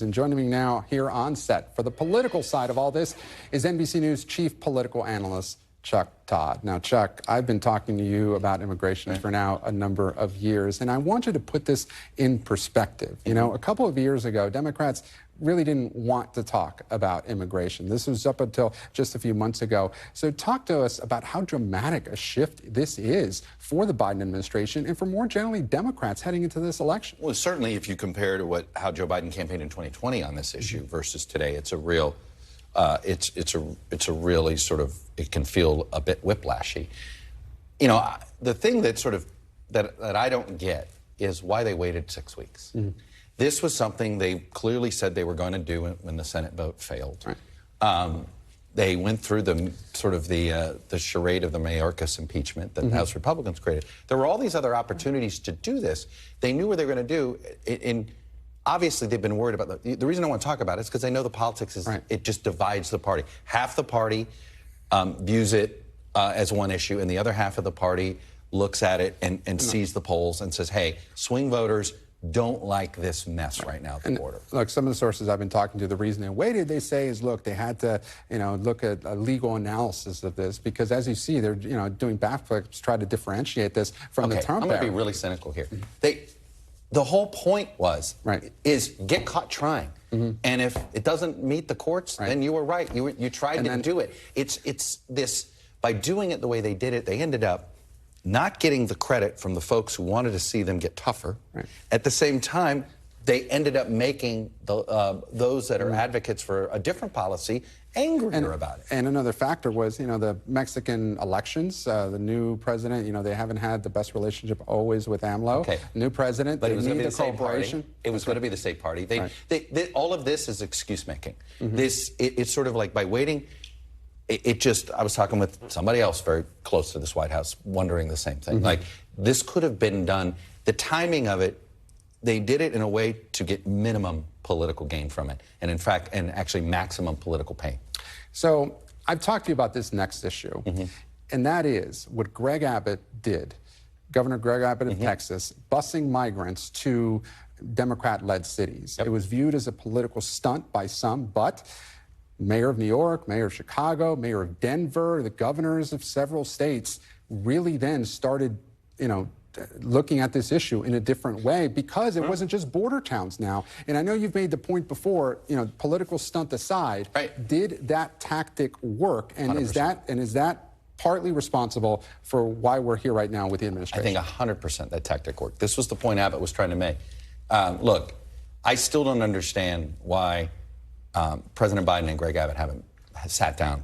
And joining me now here on set for the political side of all this is NBC News chief political analyst Todd. Now, Chuck, I've been talking to you about immigration for now a number of years, and I want you to put this in perspective. You know, a couple of years ago, Democrats really didn't want to talk about immigration. This was up until just a few months ago. So talk to us about how dramatic a shift this is for the Biden administration and for more generally Democrats heading into this election. Well, certainly if you compare to how Joe Biden campaigned in 2020 on this issue versus today, it's a real, it's a really sort of, it can feel a bit whiplashy. You know, the thing that sort of, that I don't get is why they waited 6 weeks. This was something they clearly said they were going to do when the Senate vote failed. Right. They went through the sort of the charade of the Mayorkas impeachment that House Republicans created. There were all these other opportunities to do this. They knew what they were going to do. And obviously, they've been worried about the reason I want to talk about it is because they know the politics is it just divides the party. Half the party views it as one issue, and the other half of the party looks at it and sees the polls and says, "Hey, swing voters don't like this mess right now at the border." Look, some of the sources I've been talking to, the reason they waited, they say, is look, they had to, look at a legal analysis of this because, as you see, they're, doing backflips to try to differentiate this from the Trump era. I'm going to be really cynical here. The whole point was is get caught trying, and if it doesn't meet the courts, then you were right. You tried to do it. It's this, by doing it the way they did it, they ended up not getting the credit from the folks who wanted to see them get tougher. At the same time, they ended up making those that are advocates for a different policy angrier about it. And another factor was, the Mexican elections. The new president, they haven't had the best relationship always with AMLO. New president, but it was going to be the same party. It was going to be the same party. All of this is excuse making. It's sort of like by waiting. I was talking with somebody else very close to this White House, wondering the same thing. Like, this could have been done. The timing of it, they did it in a way to get minimum political gain from it, and in fact, and actually maximum political pain. So I've talked to you about this next issue, and that is what Greg Abbott did, Governor Greg Abbott of Texas, busing migrants to Democrat-led cities. It was viewed as a political stunt by some, but Mayor of New York, Mayor of Chicago, Mayor of Denver, the governors of several states really then started, looking at this issue in a different way because it wasn't just border towns now. And I know you've made the point before, political stunt aside, did that tactic work? And 100%. is that partly responsible for why we're here right now with the administration? I think 100% that tactic worked. This was the point Abbott was trying to make. Look, I still don't understand why President Biden and Greg Abbott haven't sat down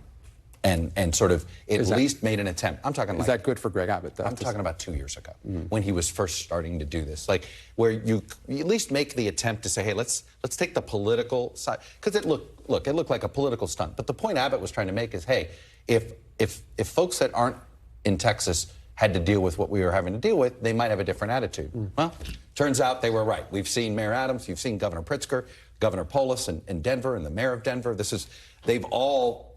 and sort of at least made an attempt. I'm talking. Is that good for Greg Abbott, though? I'm talking about 2 years ago when he was first starting to do this, like where you at least make the attempt to say, hey, let's take the political side, because it looked like a political stunt. But the point Abbott was trying to make is, hey, if folks that aren't in Texas had to deal with what we were having to deal with, they might have a different attitude. Well, turns out they were right. We've seen Mayor Adams, you've seen Governor Pritzker, Governor Polis in Denver, and the mayor of Denver. They've all,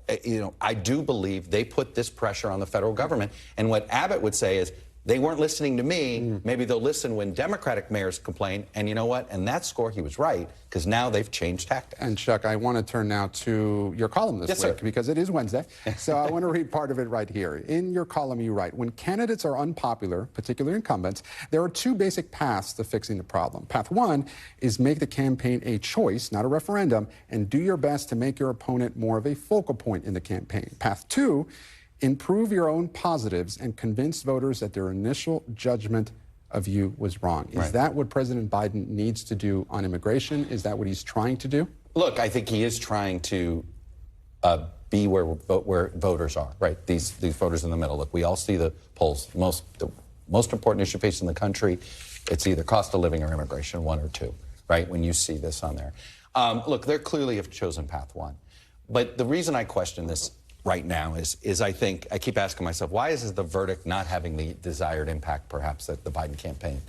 I do believe they put this pressure on the federal government. And what Abbott would say is, they weren't listening to me. Maybe they'll listen when Democratic mayors complain. And you know what? And that score, he was right, because now they've changed tactics. And Chuck, I want to turn now to your column this week, because it is Wednesday. So I want to read part of it right here. In your column, you write, when candidates are unpopular, particularly incumbents, there are two basic paths to fixing the problem. Path one is make the campaign a choice, not a referendum, and do your best to make your opponent more of a focal point in the campaign. Path two, improve your own positives and convince voters that their initial judgment of you was wrong. Is that what President Biden needs to do on immigration? Is that what he's trying to do? Look, I think he is trying to be where voters are, right? These voters in the middle. Look, we all see the polls. The most important issue facing the country, it's either cost of living or immigration, one or two, right? When you see this on there. Look, they clearly have chosen path one. But the reason I question this right now is I think, I keep asking myself, why is the verdict not having the desired impact, perhaps, that the Biden campaign?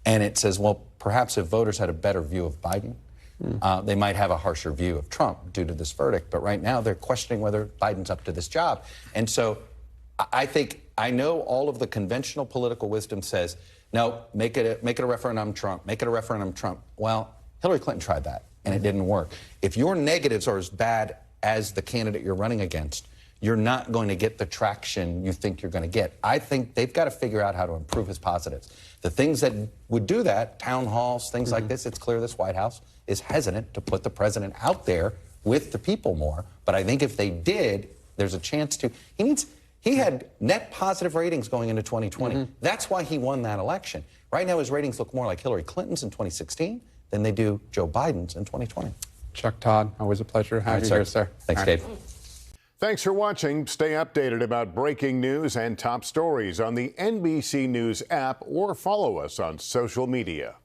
And it says, well, perhaps if voters had a better view of Biden, they might have a harsher view of Trump due to this verdict. But right now, they're questioning whether Biden's up to this job. And so I think, I know all of the conventional political wisdom says, no, make it a referendum Trump, make it a referendum Trump. Well, Hillary Clinton tried that. and it didn't work. If your negatives are as bad as the candidate you're running against, you're not going to get the traction you think you're going to get. I think they've got to figure out how to improve his positives. The things that would do that, town halls, things like this, it's clear this White House is hesitant to put the president out there with the people more. But I think if they did, there's a chance to. He had net positive ratings going into 2020. That's why he won that election. Right now, his ratings look more like Hillary Clinton's in 2016 than they do Joe Biden's in 2020. Chuck, Todd, always a pleasure to have you here, sir. Thanks, Dave. Thanks for watching. Stay updated about breaking news and top stories on the NBC News app or follow us on social media.